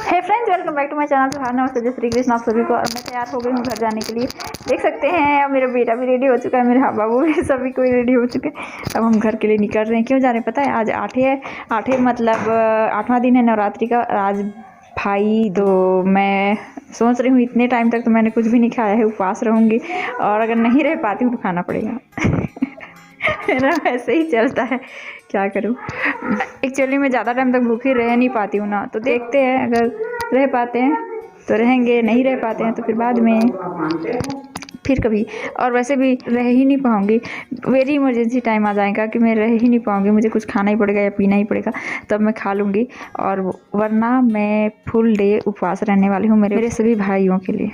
Hey friends, welcome back to my channel. तो नमस्ते, जय श्री कृष्ण आप सभी को। और मैं तैयार हो गई हूँ घर जाने के लिए। देख सकते हैं अब मेरा बेटा भी रेडी हो चुका है, मेरे हाँ बाबू भी, सभी कोई रेडी हो चुके हैं। अब हम घर के लिए निकल रहे हैं। क्यों जा रहे हैं पता है? आज आठे मतलब 8वां दिन है नवरात्रि का। आज भाई दो मैं सोच रही हूँ इतने टाइम तक तो मैंने कुछ भी नहीं खाया है, उपवास रहूँगी। और अगर नहीं रह पाती हूँ तो खाना पड़ेगा। मेरा ऐसे ही चलता है, क्या करूँ। एक्चुअली मैं ज़्यादा टाइम तक भूखी रह नहीं पाती हूँ ना, तो देखते हैं अगर रह पाते हैं तो रहेंगे, नहीं रह पाते हैं तो फिर बाद में फिर कभी। और वैसे भी रह ही नहीं पाऊँगी, वेरी इमरजेंसी टाइम आ जाएगा कि मैं रह ही नहीं पाऊँगी, मुझे कुछ खाना ही पड़ेगा या पीना ही पड़ेगा, तब मैं खा लूँगी। और वरना मैं फुल डे उपवास रहने वाली हूँ मेरे सभी भाइयों के लिए।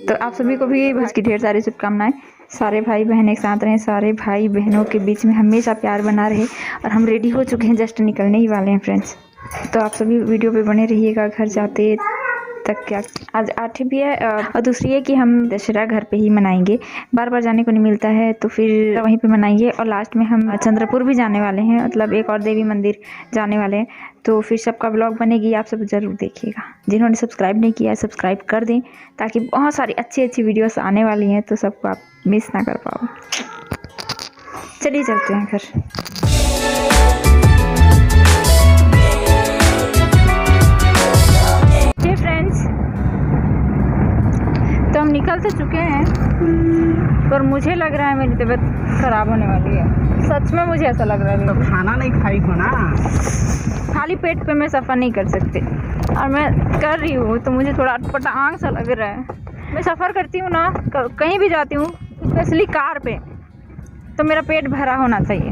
तो आप सभी को भी भज की ढेर सारी शुभकामनाएं। सारे भाई बहन एक साथ रहें, सारे भाई बहनों के बीच में हमेशा प्यार बना रहे। और हम रेडी हो चुके हैं, जस्ट निकलने ही वाले हैं फ्रेंड्स। तो आप सभी वीडियो पे बने रहिएगा घर जाते तक। क्या आज 8 भी है, और दूसरी है कि हम दशहरा घर पे ही मनाएंगे, बार बार जाने को नहीं मिलता है, तो फिर वहीं पे मनाएंगे। और लास्ट में हम चंद्रपुर भी जाने वाले हैं, मतलब एक और देवी मंदिर जाने वाले हैं। तो फिर सबका ब्लॉग बनेगी, आप सब जरूर देखिएगा। जिन्होंने सब्सक्राइब नहीं किया है सब्सक्राइब कर दें, ताकि बहुत सारी अच्छी अच्छी वीडियोस आने वाली हैं, तो सबको आप मिस ना कर पाओ। चलिए चलते हैं घर। तो हम निकल तो चुके हैं, पर मुझे लग रहा है मेरी तबीयत खराब होने वाली है। सच में मुझे ऐसा लग रहा है। तो खाना नहीं खाई हो ना, खाली पेट पे मैं सफ़र नहीं कर सकती, और मैं कर रही हूँ तो मुझे थोड़ा अटपटांग सा लग रहा है। मैं सफ़र करती हूँ ना, कहीं भी जाती हूँ, स्पेशली कार पे, तो मेरा पेट भरा होना चाहिए।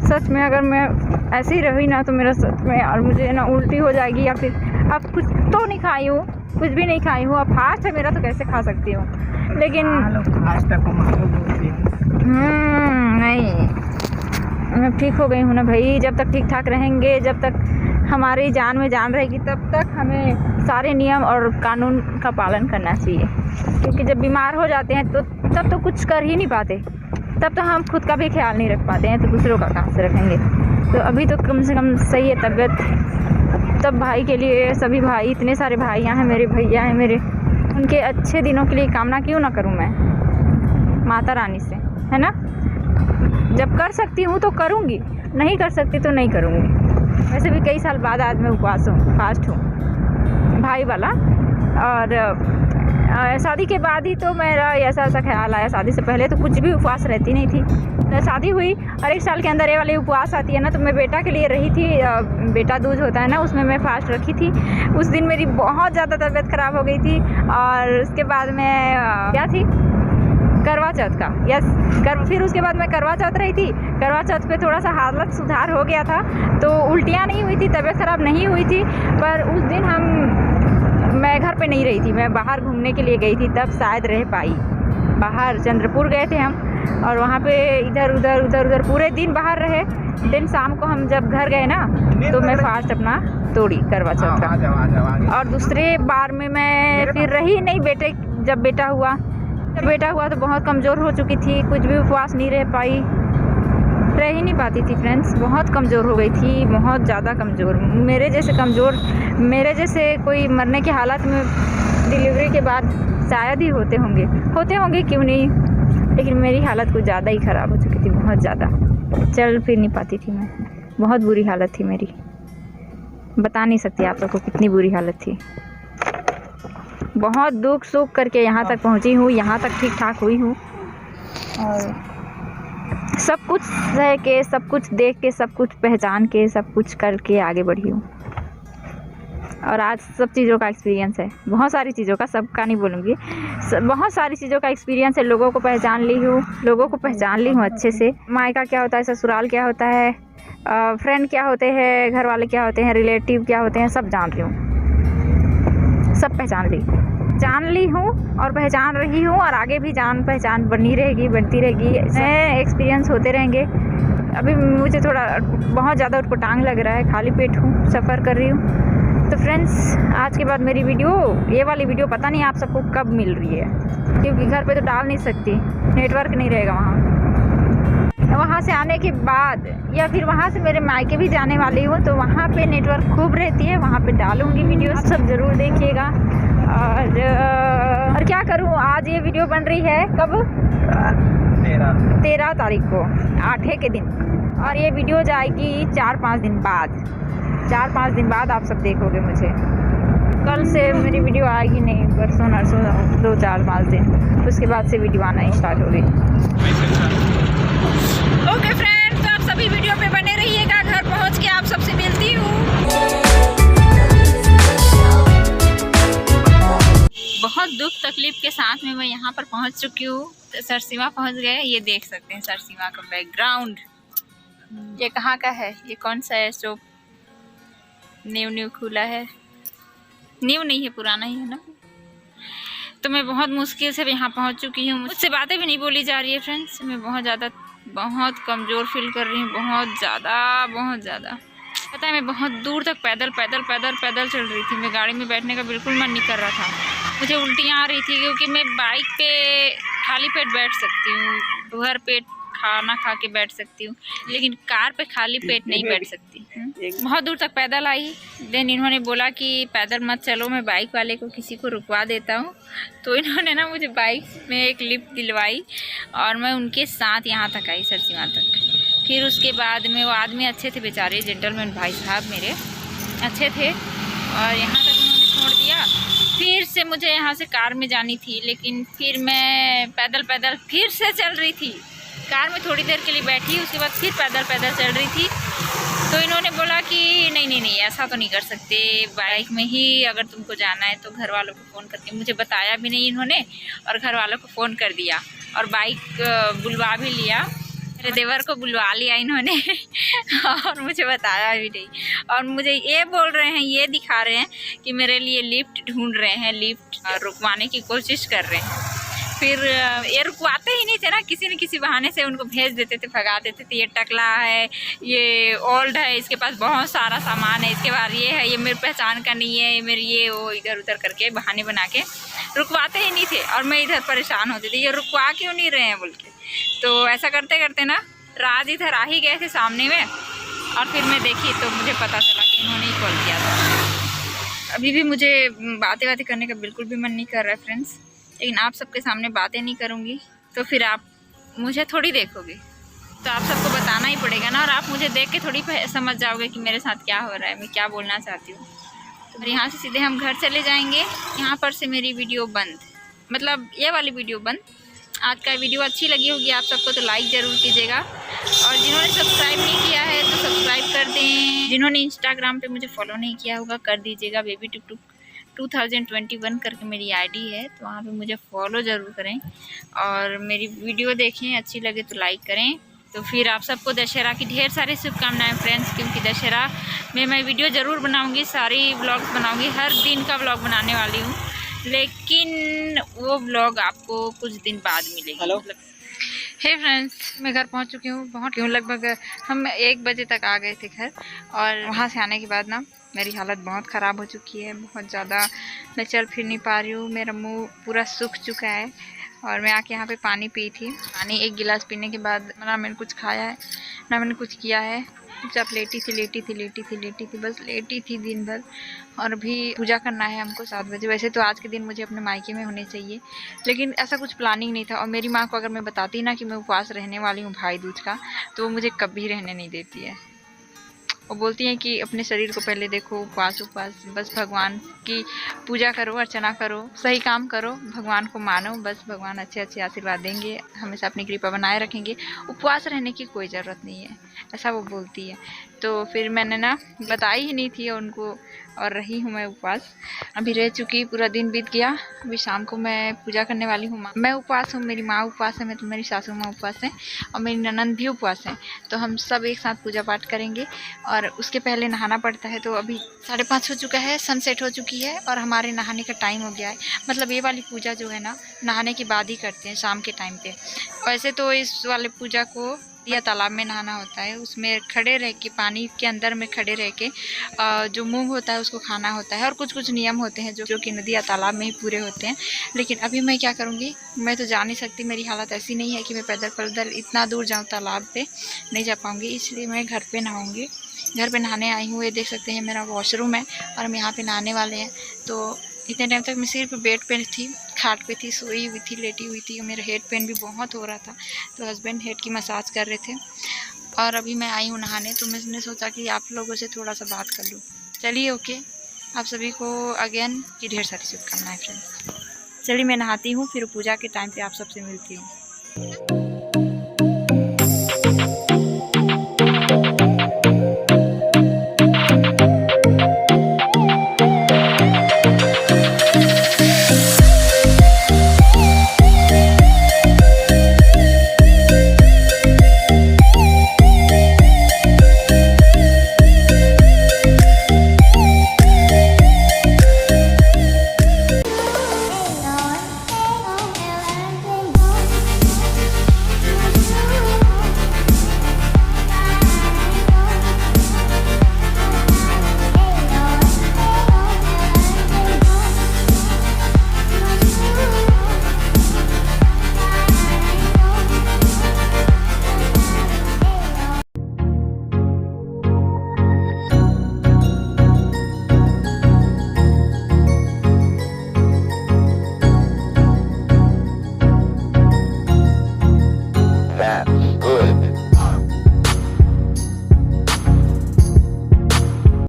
सच में अगर मैं ऐसे ही रही ना तो मेरा सच में और मुझे ना उल्टी हो जाएगी, या फिर अब कुछ तो नहीं खाई हूँ, कुछ भी नहीं खाई हूँ। अब फास्ट है मेरा तो कैसे खा सकती हूँ, लेकिन नहीं, मैं ठीक हो गई हूँ ना भाई। जब तक ठीक ठाक रहेंगे, जब तक हमारी जान में जान रहेगी, तब तक हमें सारे नियम और कानून का पालन करना चाहिए। क्योंकि जब बीमार हो जाते हैं तो तब तो कुछ कर ही नहीं पाते, तब तो हम खुद का भी ख्याल नहीं रख पाते हैं, तो दूसरों का कहाँ से रखेंगे। तो अभी तो कम से कम सही है तबीयत। तब भाई के लिए, सभी भाई, इतने सारे भाइयाँ हैं मेरे, भैया हैं मेरे, उनके अच्छे दिनों के लिए कामना क्यों ना करूँ मैं माता रानी से, है ना। जब कर सकती हूँ तो करूँगी, नहीं कर सकती तो नहीं करूँगी। वैसे भी कई साल बाद आज मैं उपवास हूँ, फास्ट हूँ भाई वाला। और शादी के बाद ही तो मेरा ऐसा ख्याल आया। शादी से पहले तो कुछ भी उपवास रहती नहीं थी। तो शादी हुई और 1 साल के अंदर ये वाली उपवास आती है ना, तो मैं बेटा के लिए रही थी। बेटा दूज होता है ना, उसमें मैं फास्ट रखी थी। उस दिन मेरी बहुत ज़्यादा तबीयत ख़राब हो गई थी। और उसके बाद मैं क्या थी, करवा चौथ का, फिर उसके बाद मैं करवा चौथ रही थी। करवा चौथ पे थोड़ा सा हालत सुधार हो गया था, तो उल्टियाँ नहीं हुई थी, तबीयत ख़राब नहीं हुई थी। पर उस दिन मैं घर पे नहीं रही थी, मैं बाहर घूमने के लिए गई थी, तब शायद रह पाई। बाहर चंद्रपुर गए थे हम, और वहाँ पे इधर उधर पूरे दिन बाहर रहे। दिन शाम को हम जब घर गए ना, तो मैं फास्ट अपना तोड़ी करवा चौथ का। और दूसरे बार में मैं फिर रही नहीं। जब बेटा हुआ तो बहुत कमज़ोर हो चुकी थी, कुछ भी उपवास नहीं रह पाई, रह ही नहीं पाती थी फ्रेंड्स। बहुत कमज़ोर हो गई थी, बहुत ज़्यादा कमज़ोर। मेरे जैसे कोई मरने की हालत में डिलीवरी के बाद शायद ही होते होंगे क्यों नहीं, लेकिन मेरी हालत कुछ ज़्यादा ही ख़राब हो चुकी थी, बहुत ज़्यादा। चल फिर नहीं पाती थी मैं, बहुत बुरी हालत थी मेरी, बता नहीं सकती आप लोगों को कितनी बुरी हालत थी। बहुत दुख सुख करके यहाँ तक पहुँची हूँ, यहाँ तक ठीक ठाक हुई हूँ, और सब कुछ सह के, सब कुछ देख के, सब कुछ पहचान के, सब कुछ करके आगे बढ़ी हूँ। और आज सब चीज़ों का एक्सपीरियंस है, बहुत सारी चीज़ों का, सबका नहीं बोलूँगी, बहुत सारी चीज़ों का एक्सपीरियंस है। लोगों को पहचान ली हूँ अच्छे से। मायका क्या होता है, ससुराल क्या होता है, फ्रेंड क्या होते हैं, घर वाले क्या होते हैं, रिलेटिव क्या होते हैं, सब जान रही हूँ, सब जान ली हूँ और पहचान रही हूँ। और आगे भी जान पहचान बनती रहेगी, नए एक्सपीरियंस होते रहेंगे। अभी मुझे थोड़ा बहुत ज़्यादा उटपटांग लग रहा है, खाली पेट हूँ, सफ़र कर रही हूँ। तो फ्रेंड्स, आज के बाद मेरी ये वाली वीडियो पता नहीं आप सबको कब मिल रही है, क्योंकि घर पे तो डाल नहीं सकती, नेटवर्क नहीं रहेगा वहाँ। वहाँ से आने के बाद या फिर वहाँ से मेरे मायके भी जाने वाली हूँ, तो वहाँ पे नेटवर्क खूब रहती है, वहाँ पे डालूँगी वीडियो, आप सब ज़रूर देखिएगा। और क्या करूँ, आज ये वीडियो बन रही है कब? 13 तारीख को, 8 के दिन, और ये वीडियो जाएगी 4-5 दिन बाद। 4-5 दिन बाद आप सब देखोगे मुझे। कल से मेरी वीडियो आएगी नहीं, परसों नरसों 2-4-5 दिन, उसके बाद से वीडियो आना स्टार्ट होगी। ओके फ्रेंड्स, तो आप सभी वीडियो पे बने रहिएगा। घर पहुंच के आप सबसे मिलती हूँ। बहुत दुख तकलीफ के साथ में मैं यहाँ पर पहुँच चुकी हूँ। तो सरसीमा पहुँच गए। ये देख सकते हैं सरसीमा का बैकग्राउंड। ये कहाँ का है? ये कौन सा है? शॉप न्यू खुला है। न्यू नहीं है, पुराना ही है ना। तो मैं बहुत मुश्किल से यहाँ पहुँच चुकी हूँ। मुझसे बातें भी नहीं बोली जा रही है फ्रेंड्स। मैं बहुत कमज़ोर फील कर रही हूँ, बहुत ज़्यादा। पता है, मैं बहुत दूर तक पैदल चल रही थी। मैं गाड़ी में बैठने का बिल्कुल मन नहीं कर रहा था। मुझे उल्टियाँ आ रही थी, क्योंकि मैं बाइक पे खाली पेट बैठ सकती हूँ, भर पेट खाना खा के बैठ सकती हूँ, लेकिन कार पे खाली पेट नहीं बैठ सकती। बहुत दूर तक पैदल आई। देन इन्होंने बोला कि पैदल मत चलो, मैं बाइक वाले को किसी को रुकवा देता हूँ। तो इन्होंने ना मुझे बाइक में एक लिफ्ट दिलवाई और मैं उनके साथ यहाँ तक आई, सरसीमा तक। फिर उसके बाद में वो आदमी अच्छे थे बेचारे, जेंटलमैन भाई साहब मेरे अच्छे थे, और यहाँ तक उन्होंने छोड़ दिया। फिर से मुझे यहाँ से कार में जानी थी, लेकिन फिर मैं पैदल फिर से चल रही थी। कार में थोड़ी देर के लिए बैठी, उसके बाद फिर पैदल चल रही थी। तो इन्होंने बोला कि नहीं ऐसा तो नहीं कर सकते, बाइक में ही अगर तुमको जाना है तो घर वालों को फ़ोन करके, मुझे बताया भी नहीं इन्होंने, और घर वालों को फ़ोन कर दिया और बाइक बुलवा भी लिया। मेरे देवर को बुलवा लिया इन्होंने और मुझे बताया भी नहीं। और मुझे ये बोल रहे हैं, ये दिखा रहे हैं कि मेरे लिए लिफ्ट ढूंढ रहे हैं, लिफ्ट रुकवाने की कोशिश कर रहे हैं। फिर ये रुकवाते ही नहीं थे ना, किसी न किसी बहाने से उनको भेज देते थे, भगा देते थे। ये टकला है, ये ओल्ड है, इसके पास बहुत सारा सामान है, इसके बाद ये है, ये मेरी पहचान का नहीं है, ये मेरी ये वो, इधर उधर करके बहाने बना के रुकवाते ही नहीं थे। और मैं इधर परेशान होती थी, ये रुकवा क्यों नहीं रहे हैं बोल के। तो ऐसा करते करते ना राज इधर आ ही गए थे सामने में, और फिर मैं देखी तो मुझे पता चला कि इन्होंने ही कॉल किया था। अभी भी मुझे बातें करने का बिल्कुल भी मन नहीं कर रहा है फ्रेंड्स, लेकिन आप सबके सामने बातें नहीं करूँगी तो फिर आप मुझे थोड़ी देखोगे, तो आप सबको बताना ही पड़ेगा ना, और आप मुझे देख के थोड़ी समझ जाओगे कि मेरे साथ क्या हो रहा है, मैं क्या बोलना चाहती हूँ। और यहाँ से सीधे हम घर चले जाएंगे। यहाँ पर से मेरी वीडियो बंद, मतलब ये वाली वीडियो बंद। आज का वीडियो अच्छी लगी होगी आप सबको तो लाइक ज़रूर कीजिएगा, और जिन्होंने सब्सक्राइब नहीं किया है तो सब्सक्राइब कर दें। जिन्होंने इंस्टाग्राम पे मुझे फॉलो नहीं किया होगा कर दीजिएगा। बेबी टुक 2021 करके मेरी आईडी है, तो वहाँ पे मुझे फॉलो ज़रूर करें और मेरी वीडियो देखें, अच्छी लगे तो लाइक करें। तो फिर आप सबको दशहरा की ढेर सारी शुभकामनाएं फ्रेंड्स, क्योंकि दशहरा में मैं वीडियो ज़रूर बनाऊंगी, सारी व्लॉग्स बनाऊंगी, हर दिन का व्लॉग बनाने वाली हूँ, लेकिन वो व्लॉग आपको कुछ दिन बाद मिलेगी। हेलो हे फ्रेंड्स, मैं घर पहुँच चुकी हूँ। लगभग हम 1 बजे तक आ गए थे घर, और वहाँ से आने के बाद ना मेरी हालत बहुत ख़राब हो चुकी है, बहुत ज़्यादा। मैं चल फिर नहीं पा रही हूँ, मेरा मुंह पूरा सूख चुका है। और मैं आके यहाँ पे पानी पी थी। पानी 1 गिलास पीने के बाद ना मैंने कुछ खाया है ना मैंने कुछ किया है। चुपचाप लेटी थी, बस लेटी थी दिन भर। और अभी पूजा करना है हमको 7 बजे। वैसे तो आज के दिन मुझे अपने मायके में होने चाहिए, लेकिन ऐसा कुछ प्लानिंग नहीं था। और मेरी माँ को अगर मैं बताती ना कि मैं उपवास रहने वाली हूँ भाई दूज का, तो वो मुझे कभी रहने नहीं देती है। वो बोलती हैं कि अपने शरीर को पहले देखो, उपवास बस भगवान की पूजा करो, अर्चना करो, सही काम करो, भगवान को मानो, बस भगवान अच्छे अच्छे आशीर्वाद देंगे, हमेशा अपनी कृपा बनाए रखेंगे, उपवास रहने की कोई ज़रूरत नहीं है, ऐसा वो बोलती है। तो फिर मैंने ना बताई ही नहीं थी उनको, और रही हूँ मैं उपवास। अभी रह चुकी, पूरा दिन बीत गया। अभी शाम को मैं पूजा करने वाली हूँ। मैं उपवास हूँ, मेरी माँ उपवास है, मेरी सासू माँ उपवास है, और मेरी ननंद भी उपवास है। तो हम सब एक साथ पूजा पाठ करेंगे, और उसके पहले नहाना पड़ता है। तो अभी 5:30 हो चुका है, सनसेट हो चुकी है, और हमारे नहाने का टाइम हो गया है। मतलब ये वाली पूजा जो है ना, नहाने के बाद ही करते हैं, शाम के टाइम पे। वैसे तो इस वाले पूजा को या तालाब में नहाना होता है, उसमें खड़े रह के, पानी के अंदर में खड़े रह के जो मूंग होता है उसको खाना होता है, और कुछ कुछ नियम होते हैं जो कि नदी या तालाब में ही पूरे होते हैं। लेकिन अभी मैं क्या करूँगी, मैं तो जा नहीं सकती, मेरी हालत ऐसी नहीं है कि मैं पैदल पैदल इतना दूर जाऊँ तालाब पे, नहीं जा पाऊँगी, इसलिए मैं घर पे नहाऊँगी। घर पे नहाने आई हूँ। ये देख सकते हैं मेरा वॉशरूम है और हम यहाँ पे नहाने वाले हैं। तो इतने टाइम तक मैं सिर्फ बेड पे थी, खाट पे थी, सोई हुई थी, लेटी हुई थी। मेरा हेड पेन भी बहुत हो रहा था, तो हस्बैंड हेड की मसाज कर रहे थे और अभी मैं आई हूँ नहाने। तो मैंने सोचा कि आप लोगों से थोड़ा सा बात कर लूँ। चलिए ओके, आप सभी को अगेन की ढेर सारी शुभकामनाएं फ्रेंड्स। चलिए मैं नहाती हूँ, फिर पूजा के टाइम पे आप सबसे मिलती हूँ।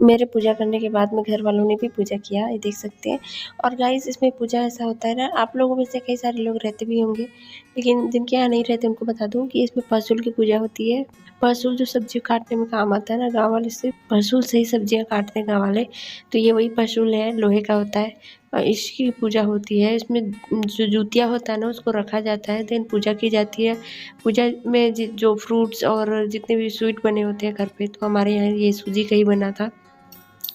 मेरे पूजा करने के बाद में घर वालों ने भी पूजा किया, ये देख सकते हैं। और गाइस इसमें पूजा ऐसा होता है ना, आप लोगों में से कई सारे लोग रहते भी होंगे, लेकिन जिनके यहाँ नहीं रहते उनको बता दूं कि इसमें पशुल की पूजा होती है। पशुल जो सब्जी काटने में काम आता है ना, गाँव वाले सिर्फ पशुल से ही सब्जियाँ काटते हैं गाँव वाले, तो ये वही पशुल है, लोहे का होता है और इसकी पूजा होती है। इसमें जो जूतिया होता है ना उसको रखा जाता है, देन पूजा की जाती है। पूजा में जो फ्रूट्स और जितने भी स्वीट बने होते हैं घर पे, तो हमारे यहाँ ये सूजी का ही बना था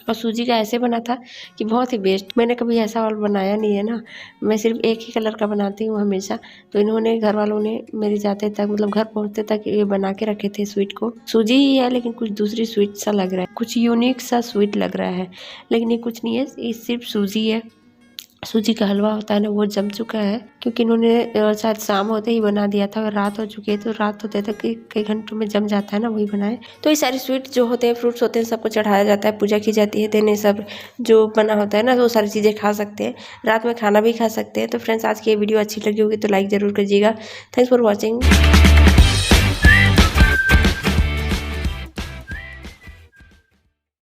और सूजी का ऐसे बना था कि बहुत ही बेस्ट। मैंने कभी ऐसा और बनाया नहीं है ना, मैं सिर्फ एक ही कलर का बनाती हूँ हमेशा। तो इन्होंने, घर वालों ने मेरे जाते तक, मतलब घर पहुँचते तक ये बना के रखे थे स्वीट को। सूजी ही है लेकिन कुछ दूसरी स्वीट सा लग रहा है, कुछ यूनिक सा स्वीट लग रहा है, लेकिन ये कुछ नहीं है, ये सिर्फ सूजी है। सूजी का हलवा होता है ना, वो जम चुका है क्योंकि इन्होंने शायद शाम होते ही बना दिया था और रात हो चुकी है, तो रात होते तक कई घंटों में जम जाता है ना, वही बनाए। तो ये सारे स्वीट जो होते हैं, फ्रूट्स होते हैं, सबको चढ़ाया जाता है, पूजा की जाती है। देन ये सब जो बना होता है ना, वो सारी चीज़ें खा सकते हैं, रात में खाना भी खा सकते हैं। तो फ्रेंड्स आज की ये वीडियो अच्छी लगी होगी तो लाइक ज़रूर कीजिएगा। Thanks for watching.